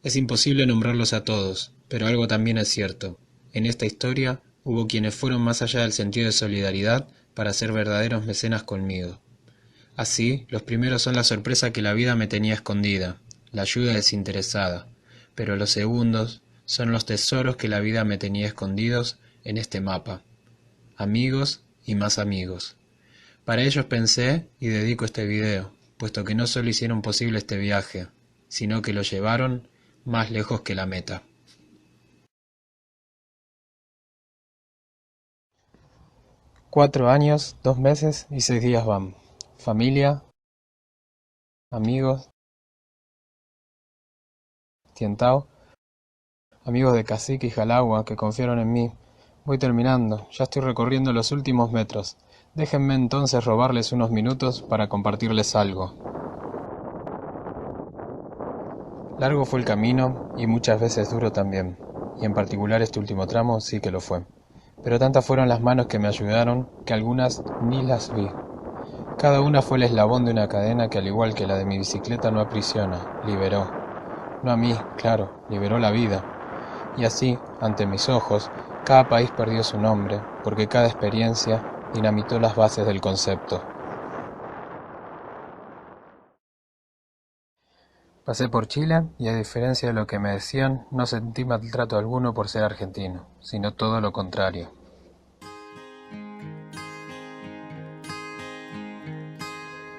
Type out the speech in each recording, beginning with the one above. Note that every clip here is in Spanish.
Es imposible nombrarlos a todos, pero algo también es cierto. En esta historia hubo quienes fueron más allá del sentido de solidaridad para ser verdaderos mecenas conmigo. Así, los primeros son la sorpresa que la vida me tenía escondida, la ayuda desinteresada, pero los segundos son los tesoros que la vida me tenía escondidos en este mapa. Amigos y más amigos. Para ellos pensé y dedico este video, puesto que no solo hicieron posible este viaje, sino que lo llevaron más lejos que la meta. 4 años, 2 meses y 6 días van. Familia, amigos, Tientao, amigos de Cacique y Jalagua que confiaron en mí. Voy terminando, ya estoy recorriendo los últimos metros. Déjenme entonces robarles unos minutos para compartirles algo. Largo fue el camino y muchas veces duro también, y en particular este último tramo sí que lo fue. Pero tantas fueron las manos que me ayudaron que algunas ni las vi. Cada una fue el eslabón de una cadena que al igual que la de mi bicicleta no aprisiona, liberó. No a mí, claro, liberó la vida. Y así, ante mis ojos, cada país perdió su nombre, porque cada experiencia dinamitó las bases del concepto. Pasé por Chile y a diferencia de lo que me decían, no sentí maltrato alguno por ser argentino, sino todo lo contrario.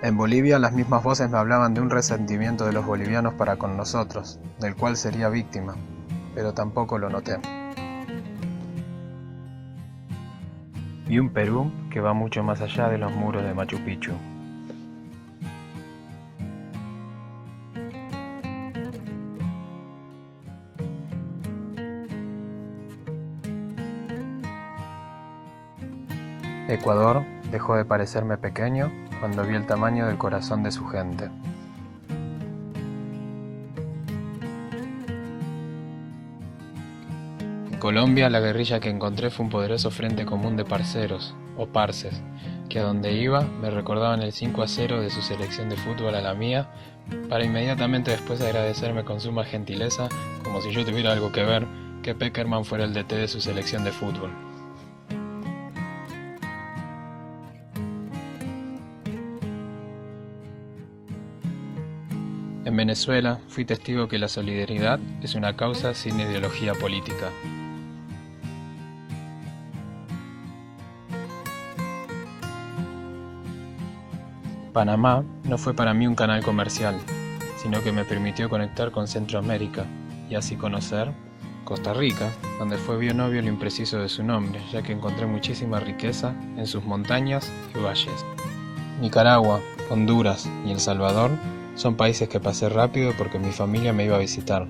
En Bolivia las mismas voces me hablaban de un resentimiento de los bolivianos para con nosotros, del cual sería víctima, pero tampoco lo noté. Y un Perú que va mucho más allá de los muros de Machu Picchu. Ecuador dejó de parecerme pequeño cuando vi el tamaño del corazón de su gente. En Colombia la guerrilla que encontré fue un poderoso frente común de parceros, o parces, que a donde iba me recordaban el 5-0 de su selección de fútbol a la mía, para inmediatamente después agradecerme con suma gentileza, como si yo tuviera algo que ver, que Peckerman fuera el DT de su selección de fútbol. En Venezuela fui testigo que la solidaridad es una causa sin ideología política. Panamá no fue para mí un canal comercial, sino que me permitió conectar con Centroamérica y así conocer Costa Rica, donde fue bien obvio lo impreciso de su nombre, ya que encontré muchísima riqueza en sus montañas y valles. Nicaragua, Honduras y El Salvador son países que pasé rápido porque mi familia me iba a visitar,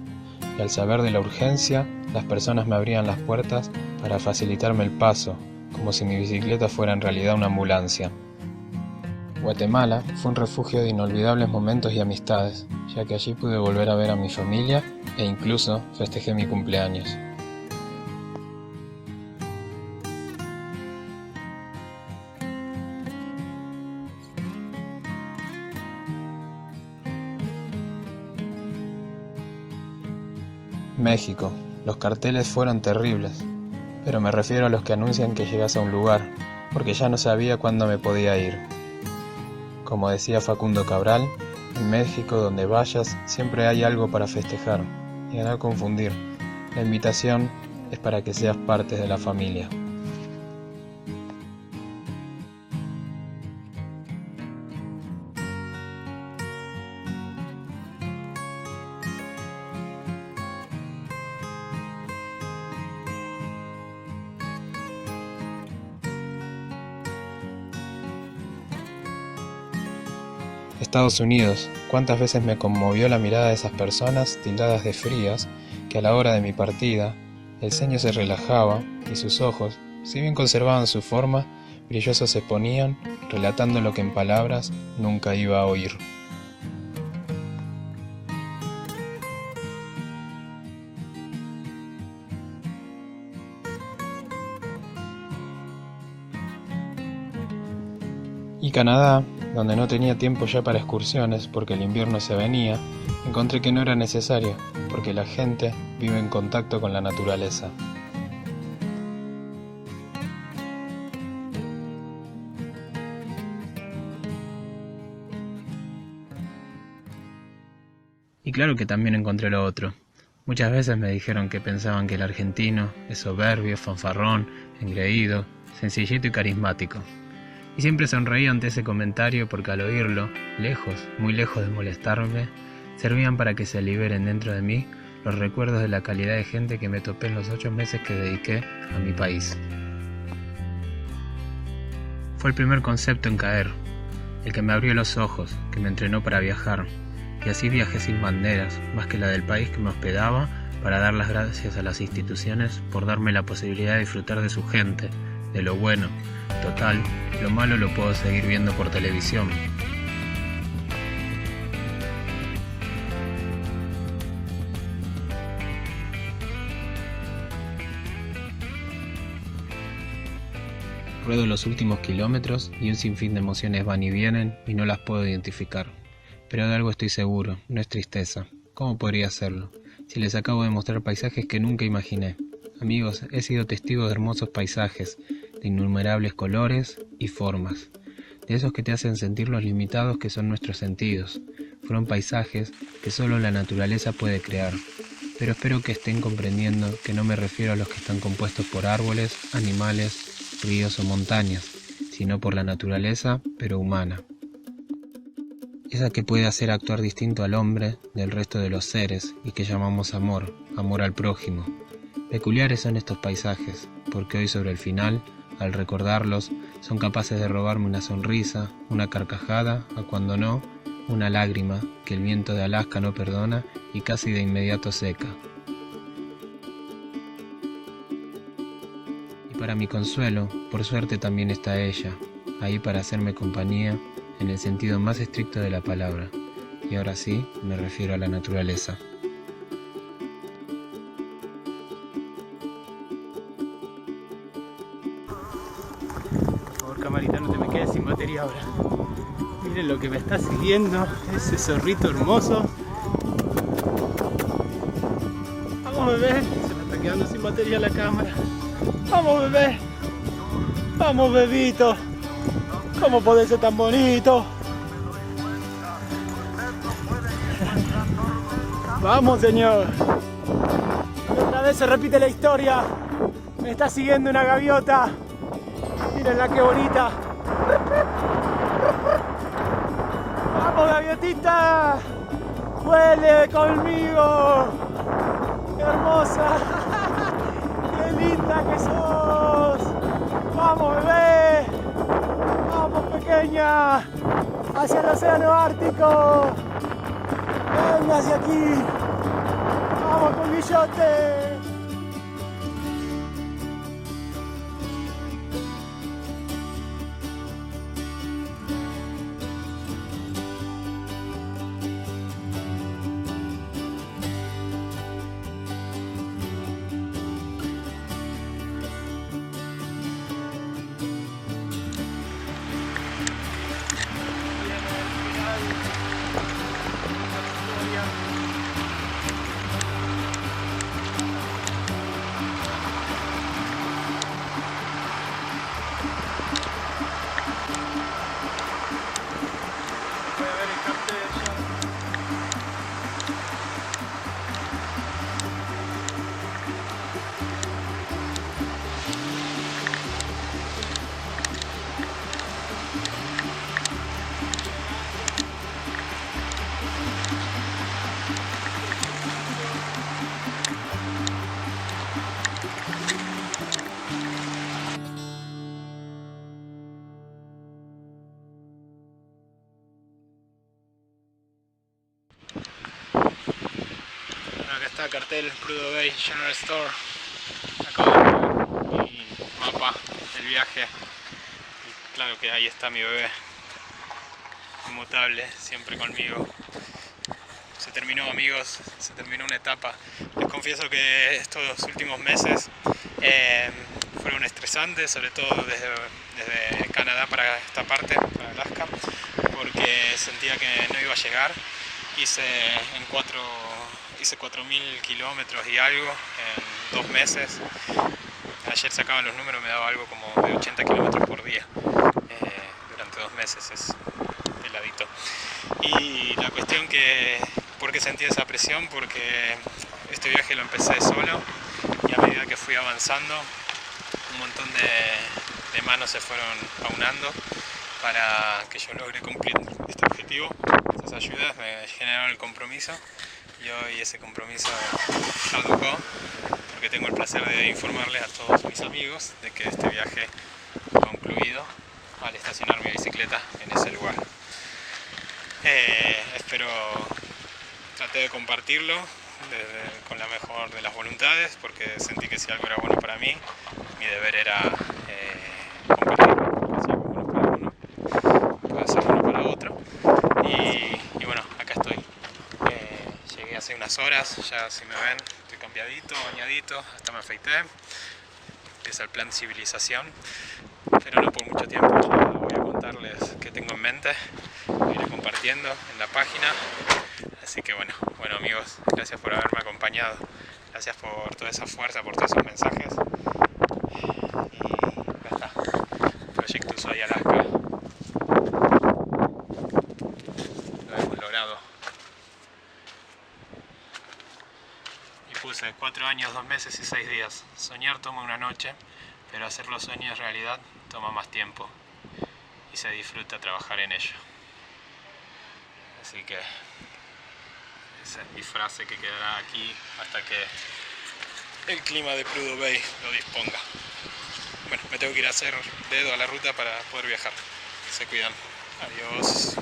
y al saber de la urgencia, las personas me abrían las puertas para facilitarme el paso, como si mi bicicleta fuera en realidad una ambulancia. Guatemala fue un refugio de inolvidables momentos y amistades, ya que allí pude volver a ver a mi familia e incluso festejé mi cumpleaños. México. Los carteles fueron terribles, pero me refiero a los que anuncian que llegas a un lugar, porque ya no sabía cuándo me podía ir. Como decía Facundo Cabral, en México donde vayas siempre hay algo para festejar, y a no confundir, la invitación es para que seas parte de la familia. Estados Unidos, cuántas veces me conmovió la mirada de esas personas tildadas de frías, que a la hora de mi partida, el ceño se relajaba y sus ojos, si bien conservaban su forma, brillosos se ponían, relatando lo que en palabras nunca iba a oír. Y Canadá, donde no tenía tiempo ya para excursiones porque el invierno se venía, encontré que no era necesario, porque la gente vive en contacto con la naturaleza. Y claro que también encontré lo otro. Muchas veces me dijeron que pensaban que el argentino es soberbio, fanfarrón, engreído, sencillito y carismático. Y siempre sonreí ante ese comentario porque al oírlo, lejos, muy lejos de molestarme, servían para que se liberen dentro de mí los recuerdos de la calidad de gente que me topé en los 8 meses que dediqué a mi país. Fue el primer concepto en caer, el que me abrió los ojos, que me entrenó para viajar. Y así viajé sin banderas, más que la del país que me hospedaba, para dar las gracias a las instituciones por darme la posibilidad de disfrutar de su gente, de lo bueno. Total, lo malo lo puedo seguir viendo por televisión. Ruedo los últimos kilómetros y un sinfín de emociones van y vienen y no las puedo identificar. Pero de algo estoy seguro, no es tristeza. ¿Cómo podría serlo? Si les acabo de mostrar paisajes que nunca imaginé. Amigos, he sido testigo de hermosos paisajes, de innumerables colores y formas. De esos que te hacen sentir los limitados que son nuestros sentidos. Fueron paisajes que solo la naturaleza puede crear. Pero espero que estén comprendiendo que no me refiero a los que están compuestos por árboles, animales, ríos o montañas, sino por la naturaleza, pero humana. Esa que puede hacer actuar distinto al hombre del resto de los seres y que llamamos amor, amor al prójimo. Peculiares son estos paisajes, porque hoy sobre el final, al recordarlos, son capaces de robarme una sonrisa, una carcajada, o cuando no, una lágrima que el viento de Alaska no perdona y casi de inmediato seca. Y para mi consuelo, por suerte también está ella, ahí para hacerme compañía, en el sentido más estricto de la palabra, y ahora sí me refiero a la naturaleza. Por favor, camarita, no te me quedes sin batería ahora. Miren lo que me está siguiendo, ese zorrito hermoso. Vamos, bebé, se me está quedando sin batería la cámara. Vamos, bebé. Vamos, bebito. ¿Cómo podés ser tan bonito? Vamos, señor. Otra vez se repite la historia. Me está siguiendo una gaviota. Mírenla qué bonita. Vamos, gaviotita. Huele conmigo. Qué hermosa. Qué linda que sos. Vamos, bebé. ¡Vamos, pequeña! ¡Hacia el océano Ártico! ¡Venga hacia aquí! ¡Vamos, colmillote! Acá está cartel Prudhoe Bay General Store, acá y mapa del viaje. Y claro que ahí está mi bebé, inmutable, siempre conmigo. Se terminó, amigos, se terminó una etapa. Les confieso que estos últimos meses fueron estresantes, sobre todo desde Canadá para esta parte, para Alaska. que sentía que no iba a llegar. Hice 4.000 kilómetros y algo en 2 meses. Ayer sacaba los números, me daba algo como de 80 kilómetros por día durante 2 meses, es peladito. Y la cuestión que, ¿por qué sentí esa presión? Porque este viaje lo empecé solo y a medida que fui avanzando, un montón de manos se fueron aunando para que yo logre cumplir este objetivo. Esas ayudas me generaron el compromiso y hoy ese compromiso caducó, porque tengo el placer de informarles a todos mis amigos de que este viaje ha concluido al estacionar mi bicicleta en ese lugar. Espero traté de compartirlo con la mejor de las voluntades, porque sentí que si algo era bueno para mí, mi deber era compartirlo, porque si algo es bueno para uno, puede ser bueno para otro. Y bueno, acá estoy. Llegué hace unas horas, ya si me ven, estoy cambiadito, bañadito, hasta me afeité. Empieza el plan civilización, pero no por mucho tiempo. Ya voy a contarles qué tengo en mente, lo iré compartiendo en la página. Así que bueno amigos, gracias por haberme acompañado, gracias por toda esa fuerza, por todos esos mensajes. Y ya está, Project Ushuaia Alaska, lo hemos logrado. Y puse 4 años, 2 meses y 6 días. Soñar toma una noche, pero hacer los sueños realidad toma más tiempo y se disfruta trabajar en ello. Así que esa es mi frase que quedará aquí hasta que el clima de Prudhoe Bay lo disponga. Bueno, me tengo que ir a hacer dedo a la ruta para poder viajar. Se cuidan. Adiós.